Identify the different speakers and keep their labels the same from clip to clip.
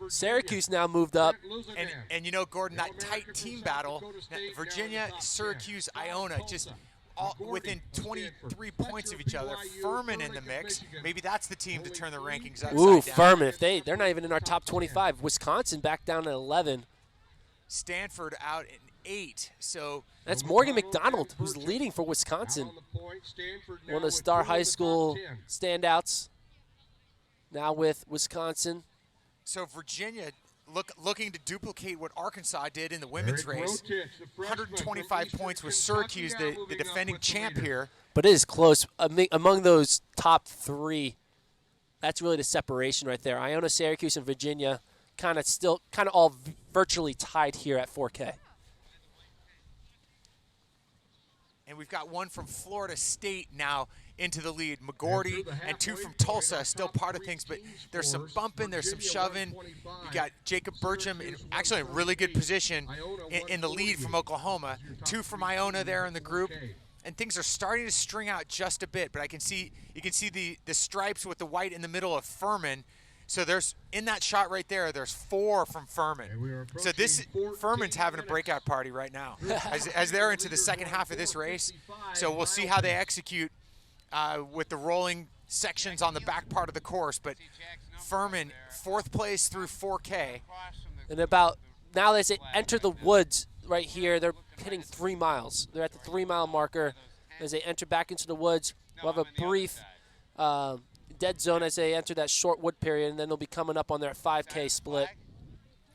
Speaker 1: Syracuse now moved up.
Speaker 2: And you know, Gordon, that tight team battle, Virginia, Syracuse, Iona, just all within 23 points of each other. Furman in the mix. Maybe that's the team to turn the rankings upside
Speaker 1: Ooh,
Speaker 2: down.
Speaker 1: Furman, if they're not even in our top 25. Wisconsin back down at 11.
Speaker 2: Stanford out in 8. So
Speaker 1: that's Morgan McDonald, who's leading for Wisconsin. One of the Star High School standouts. Now with Wisconsin.
Speaker 2: So Virginia looking to duplicate what Arkansas did in the women's race. 125 points with Syracuse, the defending champ here.
Speaker 1: But it is close. Among those top 3, that's really the separation right there. Iona, Syracuse, and Virginia kind of all virtually tied here at 4K.
Speaker 2: And we've got one from Florida State now into the lead. McGorty and 2 from Tulsa, still part of things, but there's some bumping, there's some shoving. You got Jacob Burcham actually in really good position in the lead from Oklahoma. 2 from Iona there in the group. And things are starting to string out just a bit, but you can see the stripes with the white in the middle of Furman. So there's, in that shot right there, there's 4 from Furman. So Furman's having a breakout party right now as they're into the second half of this race. So we'll see how they execute with the rolling sections on the back part of the course. But Furman, 4th place through 4K.
Speaker 1: And about, now as they enter the woods right here, they're hitting 3 miles. They're at the 3-mile marker. As they enter back into the woods, we'll have a brief dead zone as they enter that short wood period, and then they'll be coming up on their 5K split.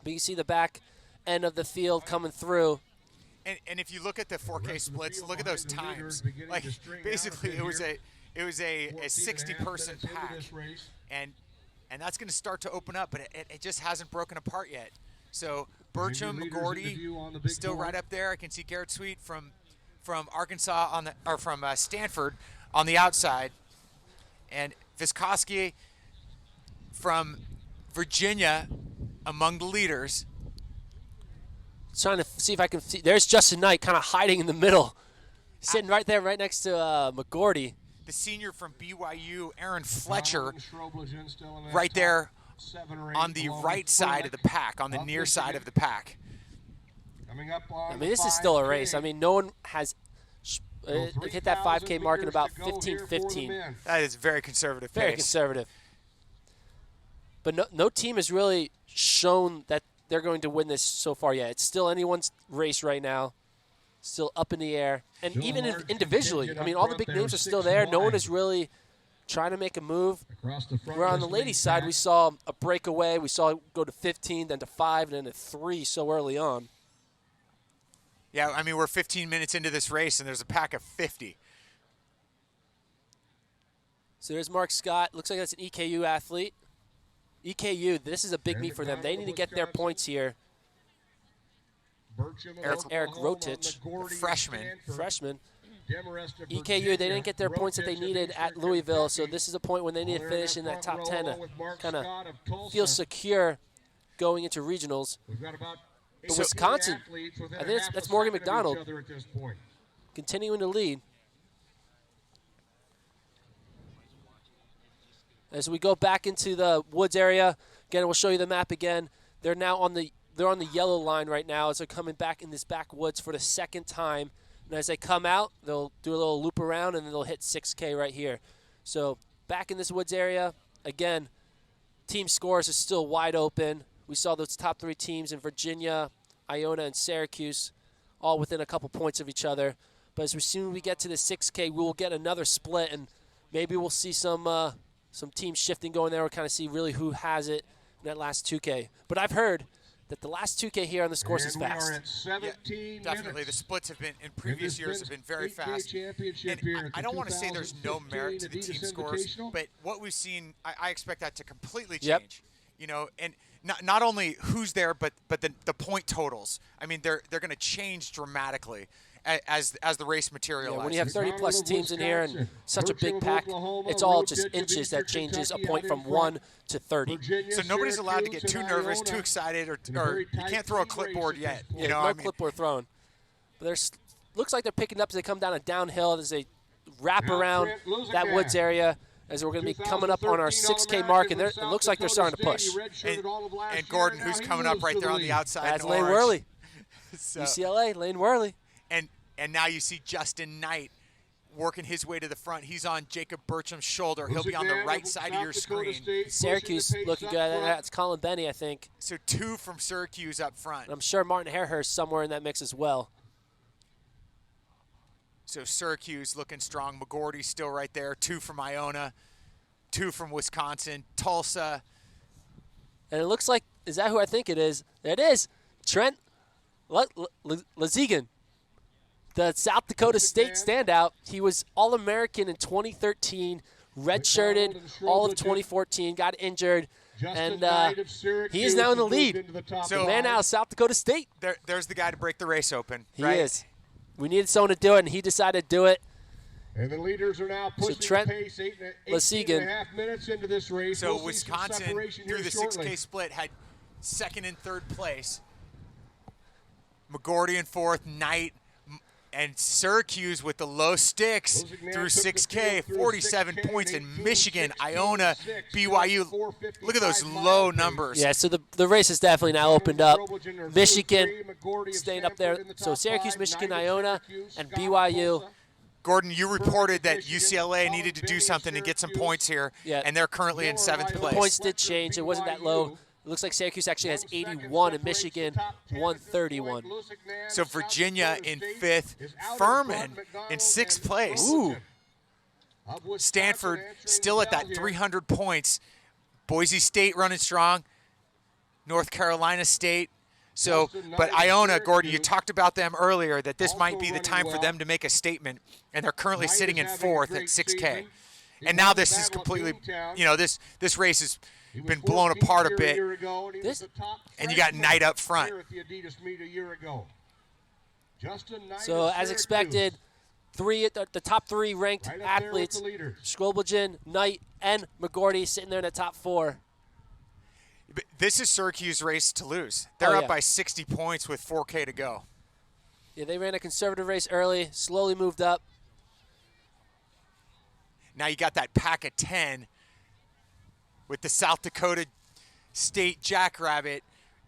Speaker 1: But you see the back end of the field coming through.
Speaker 2: And if you look at the 4K splits, look at those times. Like basically, it was a 60-person pack, and that's going to start to open up, but it just hasn't broken apart yet. So Burcham, McGorty, still right up there. I can see Garrett Sweet from Arkansas from Stanford on the outside, and Viskoski from Virginia among the leaders.
Speaker 1: Trying to see if I can see. There's Justin Knight kind of hiding in the middle, sitting right there, right next to McGorty.
Speaker 2: The senior from BYU, Aaron Fletcher, right there on the right side of the pack, on the near side of the pack.
Speaker 1: I mean, this is still a race. I mean, no one has hit that 5K mark in about 15:15.
Speaker 2: That is very conservative pace.
Speaker 1: Very conservative. But no team has really shown that they're going to win this so far yet. It's still anyone's race right now. Still up in the air. And even individually, I mean, all the big names are still there. No one is really trying to make a move. Where on the ladies' side, we saw a breakaway. We saw it go to 15, then to 5, and then to 3 so early on.
Speaker 2: Yeah, I mean, we're 15 minutes into this race, and there's a pack of 50.
Speaker 1: So there's Marc Scott. Looks like that's an EKU athlete. EKU, this is a big meet for them. They need to get their points here. Eric Rotich, freshman. EKU, they didn't get their points that they needed at Louisville, so this is a point when they need to finish in that top 10 to kind of feel secure going into regionals. But Wisconsin, I think that's Morgan McDonald continuing to lead. As we go back into the woods area, again, we'll show you the map again. They're now on the yellow line right now as they're coming back in this backwoods for the second time. And as they come out, they'll do a little loop around, and then they'll hit 6K right here. So back in this woods area, again, team scores are still wide open. We saw those top 3 teams in Virginia, Iona, and Syracuse, all within a couple points of each other. But as soon as we get to the 6K, we will get another split, and maybe we'll see some team shifting going there. We'll kind of see really who has it in that last 2K. But I've heard that the last 2K here on this course is fast.
Speaker 2: Yeah, definitely. The splits have been, in previous years, have been very fast. And I don't want to say there's no merit to the team scores, but what we've seen, I expect that to completely change.
Speaker 1: Yep.
Speaker 2: You know, and not only who's there, but the point totals. I mean, they're going to change dramatically as the race materializes.
Speaker 1: Yeah, when you have 30-plus teams in here and such a big pack, it's all just inches that changes a point from 1 to 30.
Speaker 2: So nobody's allowed to get too nervous, too excited, or you can't throw a clipboard yet. You know,
Speaker 1: no clipboard thrown. But looks like they're picking up as they come down a downhill as they wrap around that woods area. as we're going to be coming up on our 6K mark, and it looks like they're starting to push.
Speaker 2: And Gordon, who's coming up right there on the outside.
Speaker 1: That's Lane Worley.
Speaker 2: So,
Speaker 1: UCLA, Lane Worley.
Speaker 2: And now you see Justin Knight working his way to the front. He's on Jacob Burcham's shoulder. He'll be on the right side of your screen.
Speaker 1: Syracuse looking good. That's Colin Benny, I think.
Speaker 2: So 2 from Syracuse up front.
Speaker 1: And I'm sure Martin Hairhurst somewhere in that mix as well.
Speaker 2: So Syracuse looking strong. McGordy's still right there. 2 from Iona. 2 from Wisconsin. Tulsa.
Speaker 1: And it looks like, is that who I think it is? It is. Trent Lazigan, the South Dakota State standout. He was All-American in 2013, redshirted all of 2014, got injured, and he is now in the lead. So the man out of South Dakota State.
Speaker 2: There's the guy to break the race open.
Speaker 1: He is. We needed someone to do it, and he decided to do it.
Speaker 3: And the leaders are now pushing
Speaker 1: Trent
Speaker 3: the pace
Speaker 1: 8.5
Speaker 3: minutes into this race.
Speaker 2: So Wisconsin, through the 6K split, had 2nd and 3rd place. McGordy in 4th, Knight, and Syracuse with the low sticks through 6K, 47 points in Michigan, Iona, BYU. Look at those low numbers.
Speaker 1: Yeah, so the race has definitely now opened up. Michigan staying up there. So Syracuse, Michigan, Iona, and BYU.
Speaker 2: Gordon, you reported that UCLA needed to do something and get some points here, and they're currently in 7th place.
Speaker 1: The points did change. It wasn't that low. It looks like Syracuse actually has 81 and Michigan 131.
Speaker 2: So Virginia in 5th, Furman in 6th place.
Speaker 1: Ooh.
Speaker 2: Stanford still at that 300 points. Boise State running strong. North Carolina State. So, but Iona, Gordon, you talked about them earlier, that this might be the time for them to make a statement, and they're currently sitting in 4th at 6K. And now this is completely, this race has been blown apart a bit. And you got Knight up front.
Speaker 1: So as expected, the top 3 ranked athletes, Skobeljan, Knight, and McGordy sitting there in the top 4.
Speaker 2: This is Syracuse's race to lose. They're up by 60 points with 4K to go.
Speaker 1: Yeah, they ran a conservative race early, slowly moved up.
Speaker 2: Now you got that pack of 10 with the South Dakota State Jackrabbit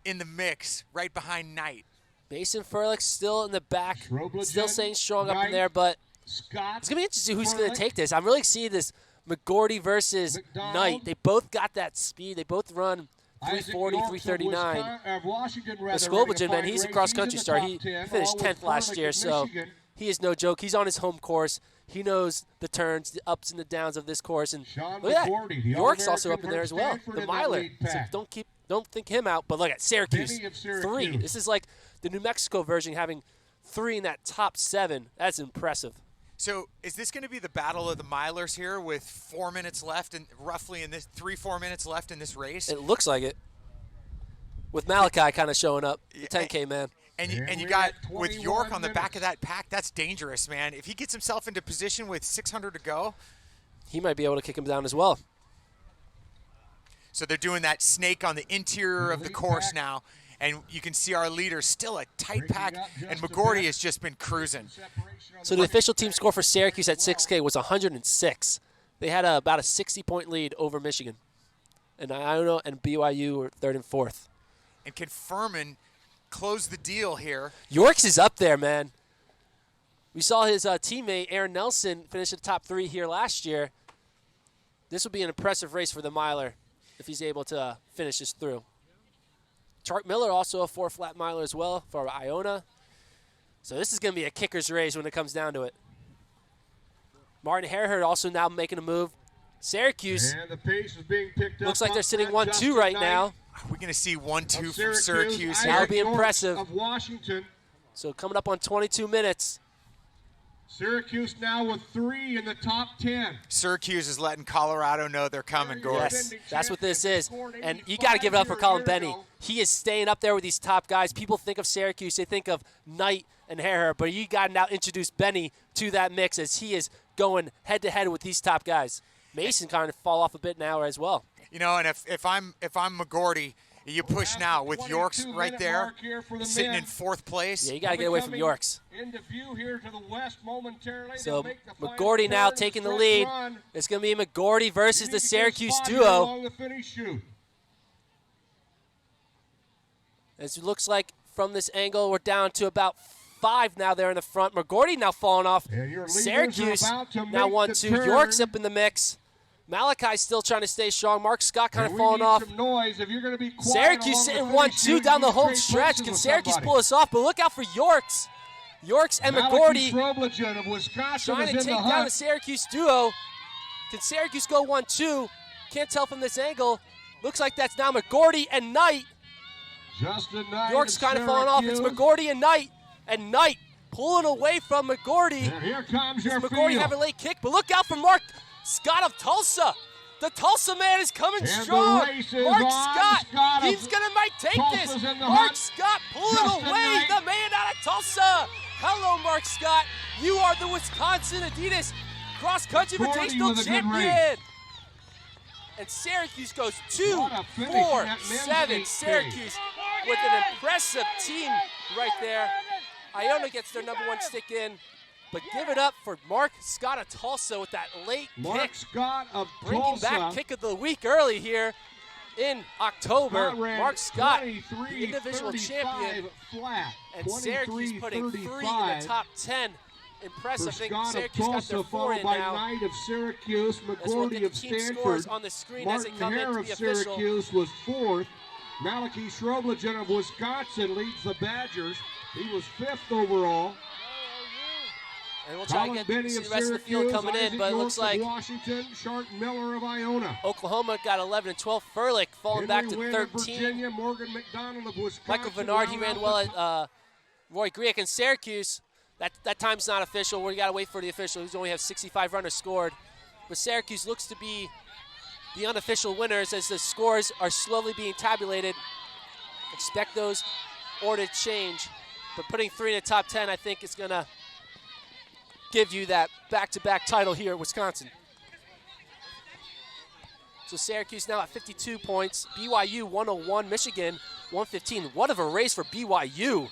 Speaker 2: in the mix right behind Knight.
Speaker 1: Mason Furlick still in the back, still staying strong up in there, but it's going to be interesting who's going to take this. I'm really seeing this McGordy versus Knight. They both got that speed. They both run 340, 339. The Skobeljan, man, he's a cross-country star. He finished 10th last year, so he is no joke. He's on his home course. He knows the turns, the ups and the downs of this course. And look at that. York's also up in there as well. The miler. So don't think him out. But look at Syracuse. 3. This is like the New Mexico version, having 3 in that top 7. That's impressive.
Speaker 2: So is this going to be the battle of the milers here with 4 minutes left and roughly in this 3-4 minutes left in this race?
Speaker 1: It looks like it. With Malachi kind of showing up, the 10K man.
Speaker 2: And you got with York on the back of that pack, that's dangerous, man. If he gets himself into position with 600 to go,
Speaker 1: he might be able to kick him down as well.
Speaker 2: So they're doing that snake on the interior of the course now, and you can see our leader still a tight pack, and McGordy has just been cruising.
Speaker 1: So the official team score for Syracuse at 6K was 106. They had about a 60-point lead over Michigan. And Iona and BYU were 3rd and 4th.
Speaker 2: And can Furman close the deal here?
Speaker 1: York's is up there, man. We saw his teammate, Aaron Nelson, finish in the top 3 here last year. This will be an impressive race for the miler if he's able to finish this through. Chark Miller, also a 4-flat miler as well for Iona. So this is going to be a kicker's race when it comes down to it. Martin Hairhurst also now making a move. Syracuse
Speaker 3: and the pace is being picked up.
Speaker 1: Looks like they're sitting 1-2 right now.
Speaker 2: Are we going to see 1-2 from Syracuse here?
Speaker 1: That would be impressive.
Speaker 3: Of Washington.
Speaker 1: So coming up on 22 minutes.
Speaker 3: Syracuse now with 3 in the top 10.
Speaker 2: Syracuse is letting Colorado know they're coming, Gordon.
Speaker 1: Yes, that's what this is. And you got to give it up for Colin Benny. He is staying up there with these top guys. People think of Syracuse, they think of Knight and Hairhurst, but you got to now introduce Benny to that mix as he is going head-to-head with these top guys. Mason kind of fall off a bit now as well.
Speaker 2: You know, and if I'm McGordy You push now with York's right there, sitting in 4th place.
Speaker 1: Yeah, you got to get away from York's.
Speaker 3: Into view here to the west momentarily.
Speaker 1: So McGordy now taking the lead. It's going to be McGordy versus the Syracuse duo. As it looks like from this angle, we're down to about 5 now there in the front. McGordy now falling off. Syracuse now 1-2. York's up in the mix. Malachi's still trying to stay strong. Marc Scott kind of falling off. Syracuse sitting 1-2 down the home stretch. Can Syracuse pull us off? But look out for York's. York's and McGordy trying to take down the Syracuse duo. Can Syracuse go 1-2? Can't tell from this angle. Looks like that's now McGordy and Knight. York's kind of falling off. It's McGordy and Knight. And Knight pulling away from McGordy.
Speaker 3: And here comes your
Speaker 1: McGordy having a late kick. But look out for Marc Scott of Tulsa. The Tulsa man is coming strong. Marc Scott, he's might take this. Marc Scott pulling away the man out of Tulsa. Hello, Marc Scott. You are the Wisconsin Adidas Cross Country Invitational champion. And Syracuse goes 2-4-7. Syracuse with an impressive team right there. Iona gets their number 1 stick in. But give it up for Marc Scott of Tulsa with that late
Speaker 3: Marc
Speaker 1: kick.
Speaker 3: Scott of
Speaker 1: Bringing
Speaker 3: Tulsa.
Speaker 1: back kick of the week early here in October. Marc Scott, the individual champion.
Speaker 3: Flat.
Speaker 1: And Syracuse putting 3 in the top 10. Impressive. I think Syracuse got their 4 in now.
Speaker 3: Knight of Syracuse,
Speaker 1: McGordy
Speaker 3: of Stanford.
Speaker 1: On the screen
Speaker 3: Martin
Speaker 1: as it comes
Speaker 3: Hare
Speaker 1: in
Speaker 3: of
Speaker 1: to the official.
Speaker 3: Syracuse was 4th. Malachi Shroblajan of Wisconsin leads the Badgers. He was 5th overall.
Speaker 1: And we'll try to get the rest of the field coming in, but it looks like
Speaker 3: Washington, Sharp Miller of Iona.
Speaker 1: Oklahoma got 11 and 12. Furlick falling back to 13.
Speaker 3: Virginia, Morgan McDonald of Wisconsin.
Speaker 1: Michael Vennard, he ran well at Roy Griek. And Syracuse, that time's not official. We got to wait for the official. Who's only have 65 runners scored. But Syracuse looks to be the unofficial winners as the scores are slowly being tabulated. Expect those or to change. But putting 3 in the top 10, I think, is going to give you that back-to-back title here at Wisconsin. So Syracuse now at 52 points. BYU 101, Michigan 115. What of a race for BYU.